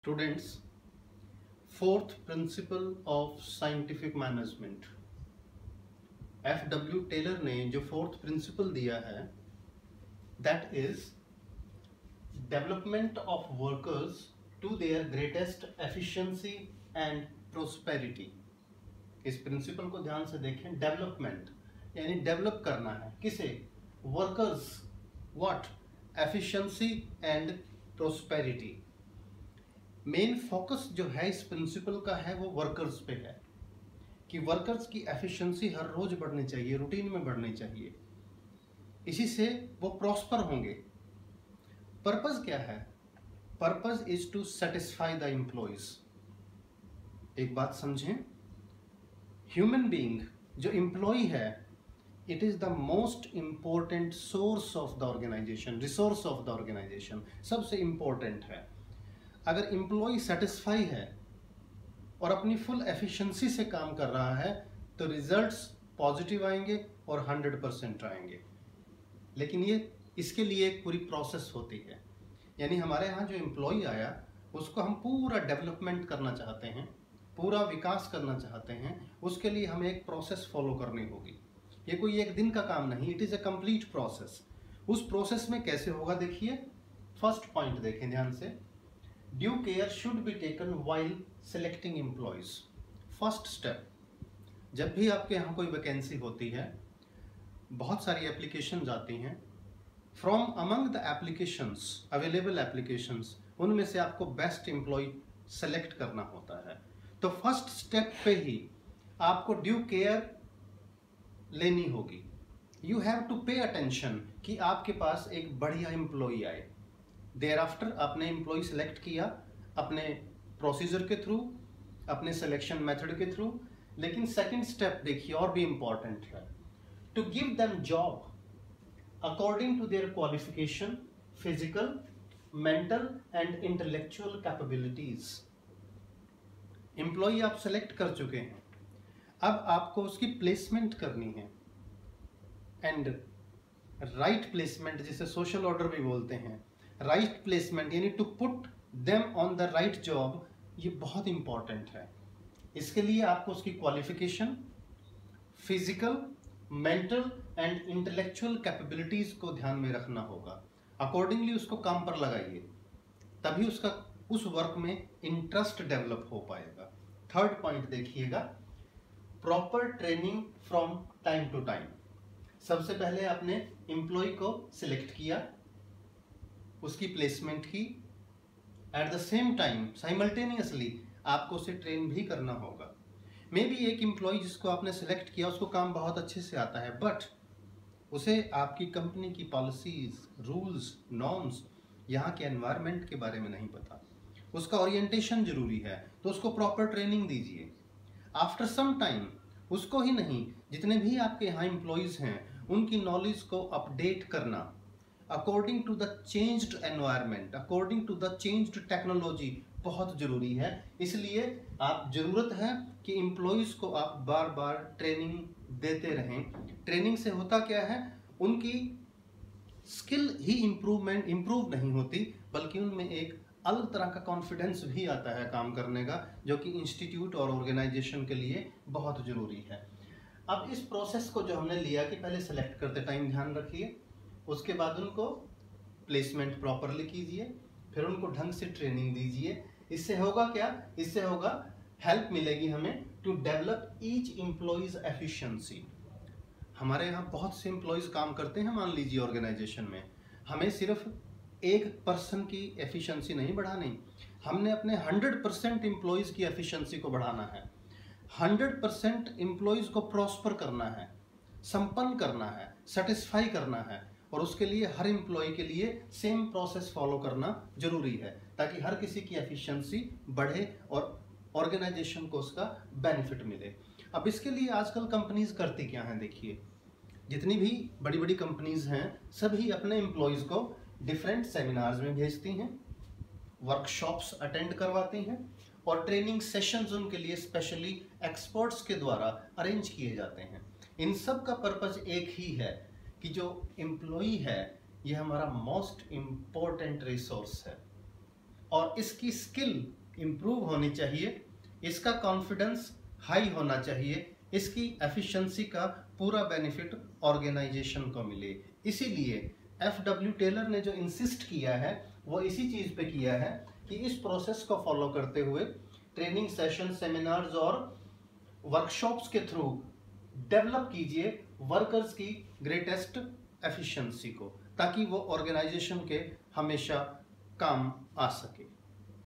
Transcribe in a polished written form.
Students, fourth principle of scientific management. F.W. Taylor ने जो fourth principal दिया है, that is development of workers to their greatest efficiency and prosperity. इस principal को ध्यान से देखें. डेवलपमेंट यानी डेवलप करना है किसे? Workers. What? Efficiency and prosperity. Main focus जो है इस प्रिंसिपल का है वो वर्कर्स पे है कि वर्कर्स की एफिशिएंसी हर रोज बढ़नी चाहिए, रूटीन में बढ़नी चाहिए. इसी से वो प्रॉस्पर होंगे. पर्पस क्या है? Purpose is to satisfy the employees. एक बात समझें, ह्यूमन बीइंग जो एम्प्लॉय है, it is the most important source of the organisation, resource of the organisation. सबसे इंपॉर्टेंट है. अगर एम्प्लॉय सेटिस्फाई है और अपनी फुल एफिशिएंसी से काम कर रहा है तो रिजल्ट्स पॉजिटिव आएंगे और 100% आएंगे. लेकिन इसके लिए एक पूरी प्रोसेस होती है. यानी हमारे यहाँ जो एम्प्लॉय आया उसको हम पूरा डेवलपमेंट करना चाहते हैं, पूरा विकास करना चाहते हैं. उसके लिए हमें एक प्रोसेस फॉलो करनी होगी. ये कोई एक दिन का काम नहीं, it is a complete process. उस प्रोसेस में कैसे होगा देखिए. फर्स्ट पॉइंट देखें ध्यान से. Due care should be taken while selecting employees. First step, जब भी आपके यहाँ कोई वैकेंसी होती है, बहुत सारी एप्लीकेशंस आती हैं. From among the applications, available applications, उनमें से आपको बेस्ट एम्प्लॉय सेलेक्ट करना होता है. तो फर्स्ट स्टेप पे ही आपको ड्यू केयर लेनी होगी. You have to pay attention कि आपके पास एक बढ़िया एम्प्लॉय आए. देयर आफ्टर आपने एम्प्लॉय सेलेक्ट किया अपने प्रोसीजर के थ्रू, अपने सिलेक्शन मेथड के थ्रू. लेकिन सेकंड स्टेप देखिए और भी इंपॉर्टेंट है. To give them job according to their qualification, physical, mental and intellectual capabilities. Employee आप सेलेक्ट कर चुके हैं, अब आपको उसकी प्लेसमेंट करनी है. एंड राइट प्लेसमेंट, जिसे सोशल ऑर्डर भी बोलते हैं, राइट प्लेसमेंट यानी to put them on the right job, ये बहुत इंपॉर्टेंट है. इसके लिए आपको उसकी qualification, physical, mental and intellectual capabilities को ध्यान में रखना होगा. अकॉर्डिंगली उसको काम पर लगाइए, तभी उसका उस वर्क में इंटरेस्ट डेवलप हो पाएगा. थर्ड पॉइंट देखिएगा, proper training from time to time. सबसे पहले आपने एम्प्लॉय को सिलेक्ट किया, उसकी प्लेसमेंट की. At the same time simultaneously आपको उसे ट्रेन भी करना होगा. मे बी एक एम्प्लॉय जिसको आपने सेलेक्ट किया उसको काम बहुत अच्छे से आता है, बट उसे आपकी कंपनी की पॉलिसीज, रूल्स, नॉर्म्स, यहाँ के एनवायरनमेंट के बारे में नहीं पता. उसका ओरिएंटेशन जरूरी है, तो उसको प्रॉपर ट्रेनिंग दीजिए. आफ्टर सम टाइम उसको ही नहीं, जितने भी आपके यहाँ एम्प्लॉयज हैं उनकी नॉलेज को अपडेट करना according to the changed environment, according to the changed technology बहुत जरूरी है. इसलिए आप जरूरत है कि एम्प्लॉयज को आप बार बार ट्रेनिंग देते रहें. ट्रेनिंग से होता क्या है, उनकी स्किल ही इम्प्रूव नहीं होती, बल्कि उनमें एक अलग तरह का कॉन्फिडेंस भी आता है काम करने का, जो कि इंस्टीट्यूट और ऑर्गेनाइजेशन के लिए बहुत ज़रूरी है. अब इस प्रोसेस को जो हमने लिया कि पहले सेलेक्ट करते टाइम ध्यान रखिए, उसके बाद उनको प्लेसमेंट प्रॉपरली कीजिए, फिर उनको ढंग से ट्रेनिंग दीजिए. इससे होगा क्या? इससे होगा हेल्प मिलेगी हमें to develop each employees efficiency. हमारे यहाँ बहुत से एम्प्लॉयज काम करते हैं, मान लीजिए ऑर्गेनाइजेशन में. हमें सिर्फ एक पर्सन की एफिशिएंसी नहीं बढ़ानी, हमने अपने 100% एम्प्लॉयज की एफिशिएंसी को बढ़ाना है. 100% एम्प्लॉयज को प्रॉस्पर करना है, संपन्न करना है, सेटिस्फाई करना है. और उसके लिए हर एम्प्लॉय के लिए सेम प्रोसेस फॉलो करना जरूरी है, ताकि हर किसी की एफिशिएंसी बढ़े और ऑर्गेनाइजेशन को उसका बेनिफिट मिले. अब इसके लिए आजकल कंपनीज करती क्या हैं देखिए. जितनी भी बड़ी बड़ी कंपनीज हैं सभी अपने एम्प्लॉयज को डिफरेंट सेमिनार्स में भेजती हैं, वर्कशॉप्स अटेंड करवाती हैं और ट्रेनिंग सेशंस उनके लिए स्पेशली एक्सपर्ट्स के द्वारा अरेंज किए जाते हैं. इन सब का पर्पस एक ही है कि जो एम्प्लॉई है ये हमारा मोस्ट इम्पोर्टेंट रिसोर्स है. और इसकी स्किल इम्प्रूव होनी चाहिए, इसका कॉन्फिडेंस हाई होना चाहिए, इसकी एफिशिएंसी का पूरा बेनिफिट ऑर्गेनाइजेशन को मिले। इसीलिए FW टेलर ने जो इंसिस्ट किया है वो इसी चीज़ पे किया है कि इस प्रोसेस को फॉलो करते हुए ट्रेनिंग सेशन, सेमिनार्स और वर्कशॉप्स के थ्रू डेवलप कीजिए वर्कर्स की ग्रेटेस्ट एफिशिएंसी को, ताकि वो ऑर्गेनाइजेशन के हमेशा काम आ सके।